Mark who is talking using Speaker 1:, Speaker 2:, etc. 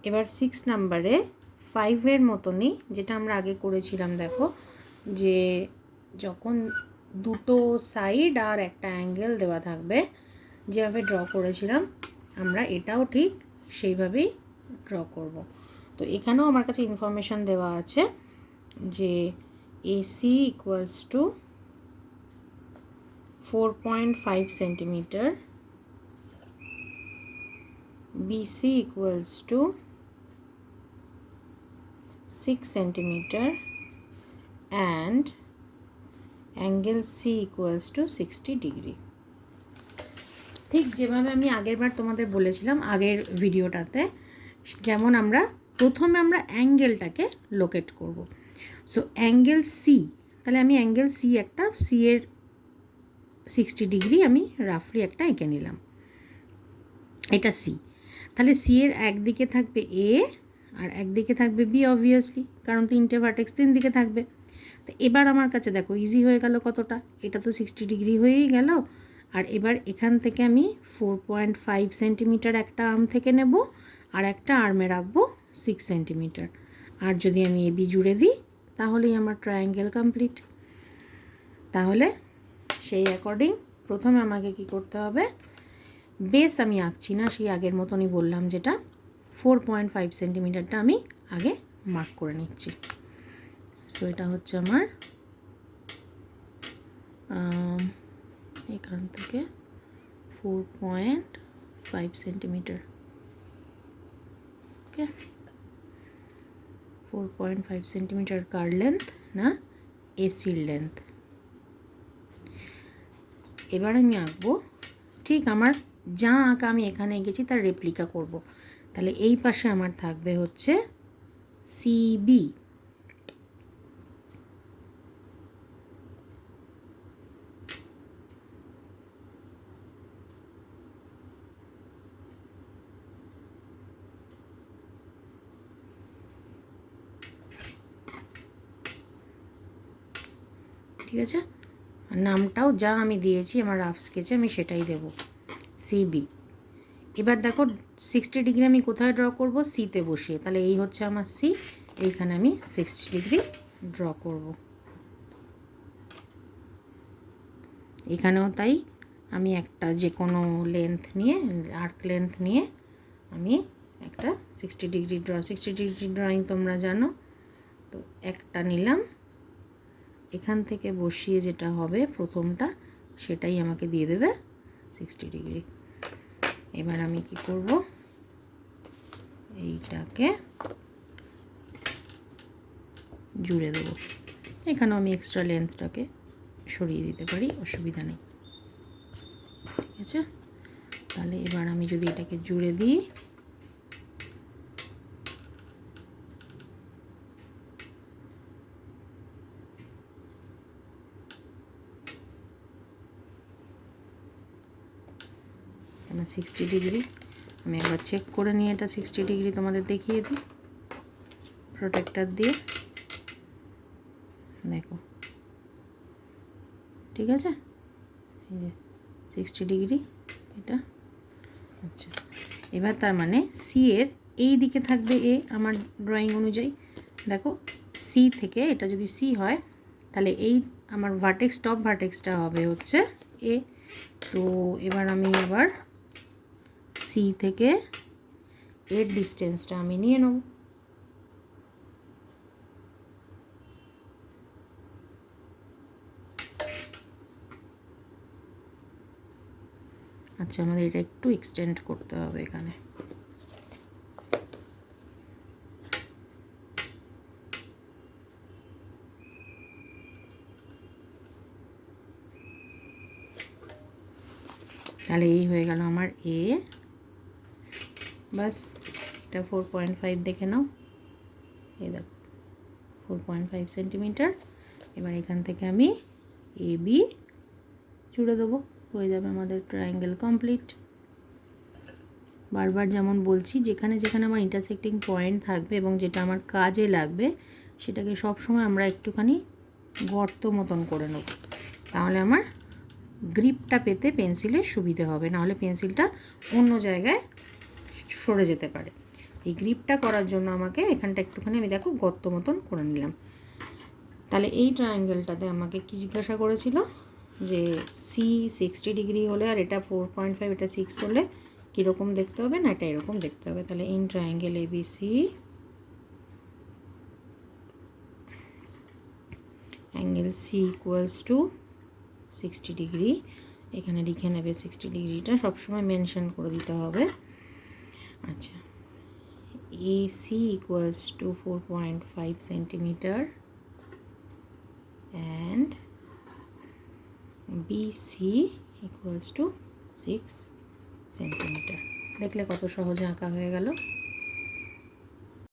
Speaker 1: এবার 6 নাম্বারে 5-এর মতনই যেটা আমরা আগে করেছিলাম, দেখো যে যখন দুটো সাইড আর একটা অ্যাঙ্গেল দেওয়া থাকবে, যেভাবে ড্র করেছিলাম আমরা এটাও ঠিক সেইভাবেই ড্র করব। তো এখানেও আমার কাছে ইনফরমেশান দেওয়া আছে যে AC equals to 4.5 centimetre, BC equals to 6 centimeter and angle C equals to 60 degree। ঠিক যেভাবে আমি আগের বার তোমাদের বলেছিলাম আগের ভিডিওটাতে, যেমন আমরা প্রথমে আমরা অ্যাঙ্গেলটাকে লোকেট করব। সো অ্যাঙ্গেল সি, তাহলে আমি অ্যাঙ্গেল সি একটা, সি এর 60 ডিগ্রি আমি রাফলি একটা এঁকে নিলাম, এটা সি। তাহলে সি এর একদিকে থাকবে এ আর একদিকে থাকবে বি, অবভিয়াসলি, কারণ তিনটে ভার্টেক্স তিন দিকে থাকবে। তো এবার আমার কাছে দেখো ইজি হয়ে গেল কতটা, এটা তো 60 ডিগ্রি হয়েই গেল। আর এবার এখান থেকে আমি 4.5 সেন্টিমিটার একটা আর্ম থেকে নেব আর একটা আর্মে রাখবো 6 সেন্টিমিটার। আর যদি আমি এ বি জুড়ে দিই তাহলেই আমার ট্রায়াঙ্গেল কমপ্লিট। তাহলে সেই অ্যাকর্ডিং প্রথমে আমাকে কি করতে হবে, বেস আমি আঁকছি না, সেই আগের মতনই বললাম যেটা 4.5 সেন্টিমিটারটা আমি আগে মার্ক করে নিচ্ছি। সো এটা হচ্ছে আমার এখান থেকে 4.5 সেন্টিমিটার, ওকে, 4.5 সেন্টিমিটার কার লেন্থ না এসির লেন্থ। এবার আমি আঁকবো ঠিক আমার যা আঁকা আমি এখানে এঁকেছি তার রেপ্লিকা করব। তাহলে এই পাশে আমার থাকবে হচ্ছে সিবি, ঠিক আছে। নামটাও যা আমি দিয়েছি আমার রাফ স্কেচে আমি সেটাই দেব, সিবি। এবার দেখো 60 ডিগ্রি আমি কোথায় ড্র করব, সিতে বসিয়ে। তাহলে এই হচ্ছে আমার সি, এইখানে আমি 60 ডিগ্রি ড্র করব। এখানেও তাই, আমি একটা যে কোনো লেন্থ নিয়ে, আর্ক লেন্থ নিয়ে আমি একটা 60 ডিগ্রি 60 ডিগ্রি ড্রয়িং তোমরা জানো, তো একটা নিলাম, এখান থেকে বসিয়ে যেটা হবে প্রথমটা সেটাই আমাকে দিয়ে দেবে 60 ডিগ্রি। এবার আমি কি করব, এইটাকে জুড়ে দেবো। এখানেও আমি এক্সট্রা লেন্থটাকে সরিয়ে দিতে পারি, অসুবিধা নেই, ঠিক আছে। তাহলে এবার আমি যদি এটাকে জুড়ে দিই, আমার 60 ডিগ্রি, আমি একবার চেক করে নিয়ে এটা 60 ডিগ্রি তোমাদের দেখিয়ে দিই প্রোটেক্টর দিয়ে, দেখো ঠিক আছে, এই যে 60 ডিগ্রি এটা। আচ্ছা, এবার তার মানে সি এর এই দিকে থাকবে এ, আমার ড্রয়িং অনুযায়ী দেখো সি থেকে এটা যদি সি হয় তাহলে এই আমার ভার্টেক্স, টপ ভার্টেক্সটা হবে হচ্ছে এ। তো এবার আমি আবার সি থেকে এর ডিস্টেন্সটা আমি নিয়ে নেব। আচ্ছা, আমাদের এটা একটু এক্সটেন্ড করতে হবে এখানে, তাহলে এই হয়ে গেল আমার এ। বাস, এটা 4.5 দেখে নাও, এই দেখো 4.5 সেন্টিমিটার। এবার এখান থেকে আমি এ বি জুড়ে দেবো, হয়ে যাবে আমাদের ট্রায়াঙ্গেল কমপ্লিট। বারবার যেমন বলছি, যেখানে যেখানে আমার ইন্টারসেক্টিং পয়েন্ট থাকবে এবং যেটা আমার কাজে লাগবে সেটাকে সবসময় আমরা একটুখানি গর্ত মতন করে নেব, তাহলে আমার গ্রিপটা পেতে পেন্সিলের সুবিধে হবে, নাহলে পেন্সিলটা অন্য জায়গায় সরে যেতে পারে। এই গ্রিপটা করার জন্য আমাকে এখানটা একটুখানি আমি দেখো গর্ত মতন করে নিলাম। তাহলে এই ট্রায়াঙ্গেলটাতে আমাকে কী জিজ্ঞাসা করেছিল যে সি 60 ডিগ্রি হলে আর এটা 4.5 এটা 6 হলে কীরকম দেখতে হবে, না এটা এরকম দেখতে হবে। তাহলে in triangle ABC angle C equals to 60 degree, এখানে লিখে নেবে 60 ডিগ্রিটা সবসময় মেনশন করে দিতে হবে। আচ্ছা, AC equals to 4.5 centimeter and BC equals to 6 centimeter। দেখলে কত সহজে আঁকা হয়ে গেল।